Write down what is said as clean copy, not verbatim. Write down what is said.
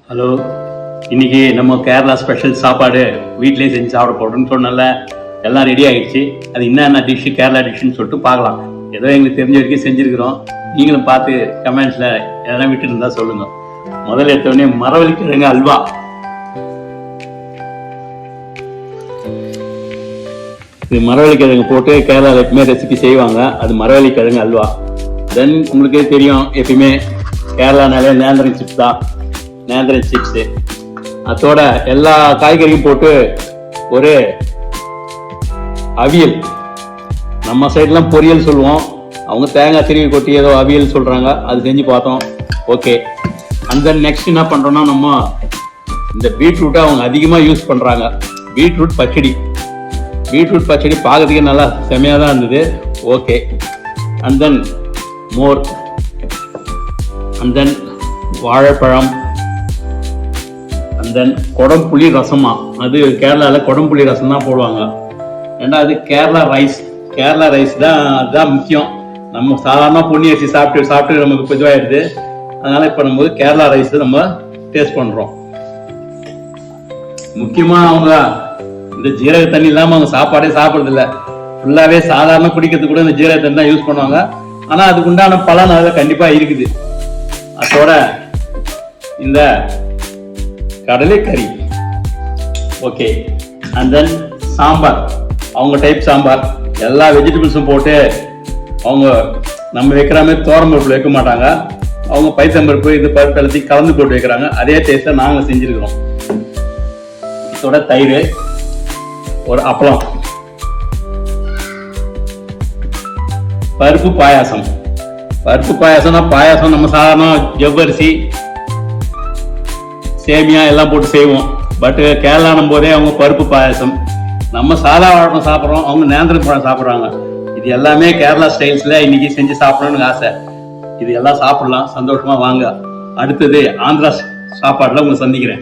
Hello, இன்னைக்கு நம்ம Kerala special சாப்பாடு வீட்டிலேயே செஞ்சு சாப்பிட போடுறோம்னு சொன்னால எல்லாம் ரெடி ஆகிடுச்சு. அது என்னென்ன டிஷ்ஷு கேரளா டிஷ்ஷுன்னு சொல்லிட்டு பார்க்கலாம். ஏதோ எங்களுக்கு தெரிஞ்ச வரைக்கும் செஞ்சுருக்கிறோம். நீங்களும் பார்த்து கமெண்ட்ஸில் எதனா விட்டு இருந்தா சொல்லுங்க. முதல்ல எடுத்தோடனே மரவள்ளிக்கிழங்கு அல்வா. இது மரவள்ளிக்கிழங்கு போட்டு கேரளாவில் எப்பவுமே ரெசிபி செய்வாங்க. அது மரவள்ளிக்கிழங்கு அல்வா. தென் உங்களுக்கே தெரியும், எப்பயுமே கேரளானாலே நேந்திரன் சிப்ஸ் தான். நேந்திரன் சிப்ஸு அதோட எல்லா காய்கறியும் போட்டு ஒரு அவியல். நம்ம சைட்லாம் பொரியல் சொல்லுவோம், அவங்க தேங்காய் திருவி கொட்டி ஏதோ அவியல் சொல்றாங்க. அது செஞ்சு பார்த்தோம், ஓகே. அந்த நெக்ஸ்ட் என்ன பண்றோம்னா, நம்ம இந்த பீட்ரூட்டை அவங்க அதிகமாக யூஸ் பண்றாங்க. பீட்ரூட் பச்சடி. பீட்ரூட் பச்சடி பார்க்கறதுக்கே நல்லா செமையாக தான் இருந்தது, okay. And then more, and then வாழைப்பழம், அண்ட் தென் குடம்புளி ரசமா. அது கேரளாவில் குடம்புளி ரசம் தான் போடுவாங்க. ஏன்னா அது கேரளா ரைஸ். கேரளா ரைஸ் தான், அதுதான் முக்கியம். நம்ம சாதாரண பொன்னி அரிசி சாப்பிட்டு நமக்கு பொதுவாகிடுது. அதனால இப்போ நம்ம கேரளா ரைஸ் நம்ம டேஸ்ட் பண்றோம். முக்கியமா அவங்க இந்த ஜீரக தண்ணி இல்லாம அவங்க சாப்பாடே சாப்பிடுறது இல்லை. ஃபுல்லாவே சாதாரண குடிக்கிறதுக்கு கூட இந்த ஜீரக தண்ணி தான் யூஸ் பண்ணுவாங்க. ஆனா அதுக்கு உண்டான பலன் அதில் கண்டிப்பா இருக்குது. அதோட இந்த கடலைக்கறி, ஓகே. அண்ட் தென் சாம்பார், அவங்க டைப் சாம்பார். எல்லா வெஜிடபிள்ஸும் போட்டு அவங்க நம்ம வைக்கிற மாதிரி தோரம்பருப்பு வைக்க மாட்டாங்க. அவங்க பைத்தம்பருப்பு இது பருப்பு எல்லாத்தையும் கலந்து போட்டு வைக்கிறாங்க. அதே டேஸ்ட்டை நாங்கள் செஞ்சுருக்கிறோம். இதோட தயிர், ஒரு அப்பளம், பருப்பு பாயாசம். பருப்பு பாயாசம்னா பாயாசம் நம்ம சாதாரண ஜவ்வரிசி சேமியா எல்லாம் போட்டு செய்வோம். பட் கேரளானும் போதே அவங்க பருப்பு பாயாசம். நம்ம சாதா வாழைப்பழம் சாப்பிட்றோம், அவங்க நேந்திரம் பழம் சாப்பிட்றாங்க. இது எல்லாமே கேரளா ஸ்டைல்ஸ்ல இன்னைக்கு செஞ்சு சாப்பிடணும்னு ஆசை. இது எல்லாம் சாப்பிடலாம், சந்தோஷமா வாங்க. அடுத்தது ஆந்திரா சாப்பாடுல உங்களை சந்திக்கிறேன்.